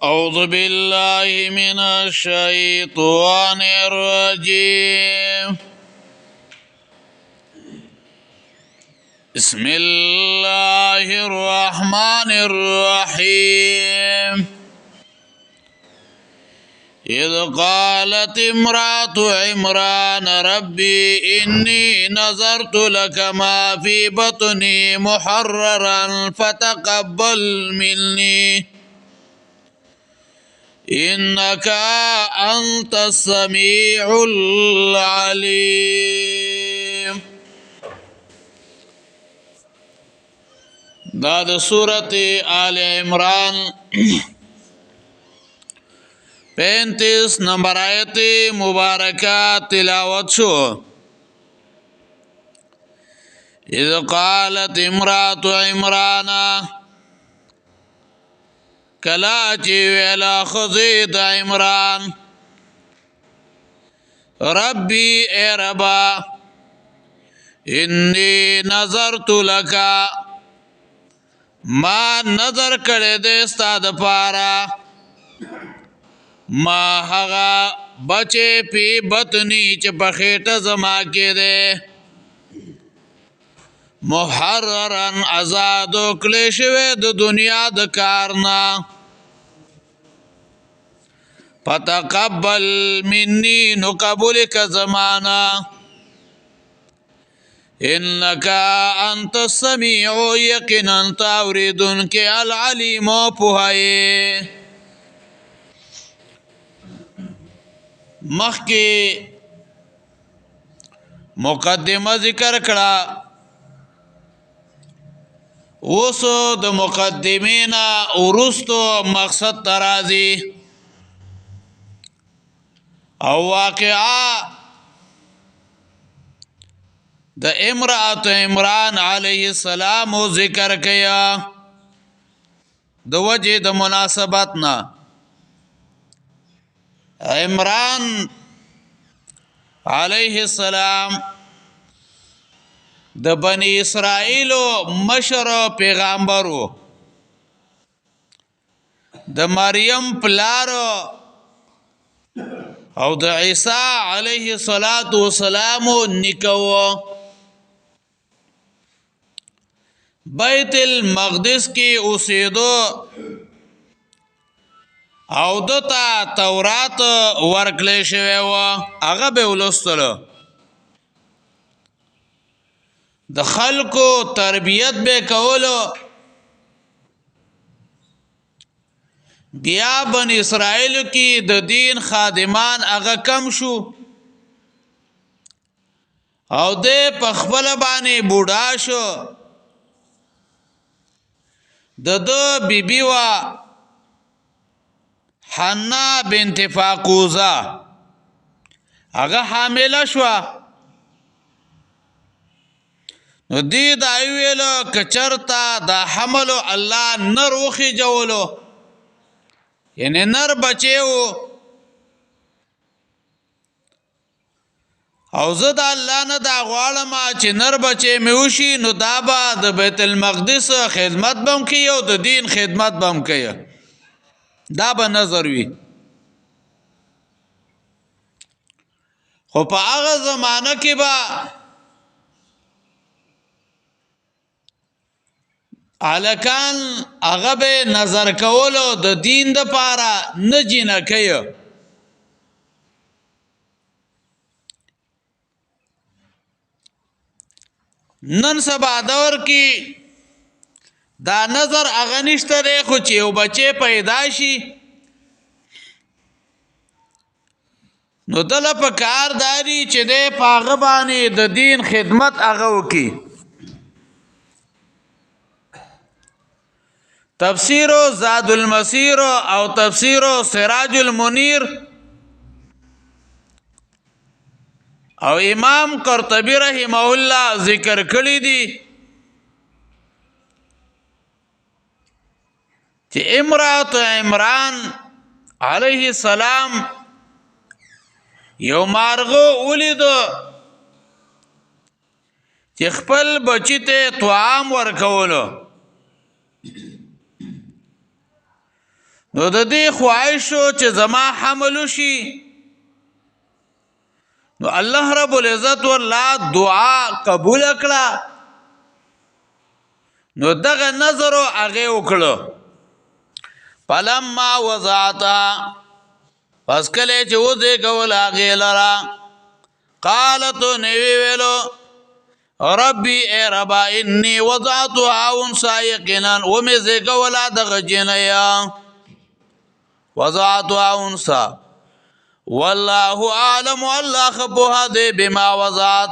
أعوذ بالله من الشيطان الرجيم. بسم الله الرحمن الرحيم. إذ قالت امرأة عمران ربي إني نذرت لك ما في بطني محررا فتقبل مني إنك أنت السميع العليم. دا سورة آل عمران 35 نمبر آیت مبارکہ تلاوت شو. اذ قالت امرأة عمران، کلا چی ویلا خزید عمران، ربی اے ربا، انی نظرت لکا، ما نظر کرے دے استاد پارا، ما هغا بچے پی بطنی چه پخیٹ زما کے دے، محررن ازادو کلیشوے د دنیا د کارنا، فتقبل منی نو قبول کا زمانا، انکا انت السمیع یقینا تاوریدن کے العلیم پوہائے. مخ کی مقدمه ذکر کړه، اوسو د مقدمینا ورستو مقصد ترازی او واقعا د امرأة عمران علیہ السلام ذکر کیا د وجه د مناسبتنا. عمران علیہ السلام د بنی اسرائیل مشر پیغمبرو، د مریم پلارو او د عیسی علیہ السلام نکو. بیت المقدس کی اوسیدو او دتا تورات ورکلی شوی و، هغه به ولستلو، د خلکو تربیت به کولو. بیا بن اسرائیل کی د دین خادمان هغه کم شو او د پخپل باندې بوډا شو. د بیبی وا حنا بنت فاقوزه هغه حامله شو. نو دی دا ویلو کچرتا دا حملو الله نر وخی جولو، یعنی نر بچیو، او زه د الله نه دا غواړم چې نر بچی مې وشي، نو دا به د بیت المقدس خدمت بم کوي او د دین خدمت بم کوي، دا به نظر وي. خو په هغه زمانه کې به الکان هغه به نظر کولو د دین د پاره نه جینه کوي. نن سبا دور کې دا نظر هغه نشته دی، خو چې یو بچی پیدا شي نو دله په کار داري چې دی په هغه باندې د دین خدمت هغه وکړي. تفسیر زاد المسیر او تفسیر سراج المنیر او امام قرطبی رحمه الله ذکر کړی دی چې امرأة عمران علیہ السلام یو مارغو ولیدو چې خپل بچی ته طعام ورکولو، نو د دې خواهشو چې زما حمل شي نو الله رب العزت والله دعا قبول کړه نو دغه نظر هغه وکړو فلما وضعتها پس کله چې وځي کول هغه لرا قالت نوی ویلو ربي اے ربا انی وضعتها انسا یقینا ومزی کولا دغه جنیا وضعتها انسا والله اعلم الله خبوها دی بما وضعت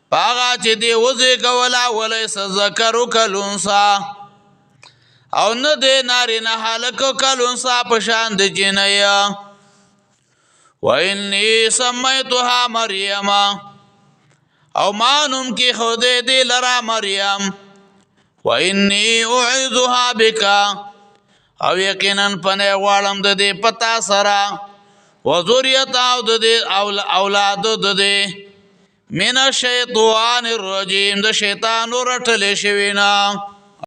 پاغا چې دی وځي کولا وليس ذکر کلونسا او نه دی ناری نه حالک کلونسا پشان د جنیا وإني سميتها مريم او مانم کی خود دی لرا مریم وإني أعيذها بك او یقینا پنه غوالم د دې پتا سرا وذریت او د دې اولاد د دې من الشیطان الرجیم د شیطان رټل شوینا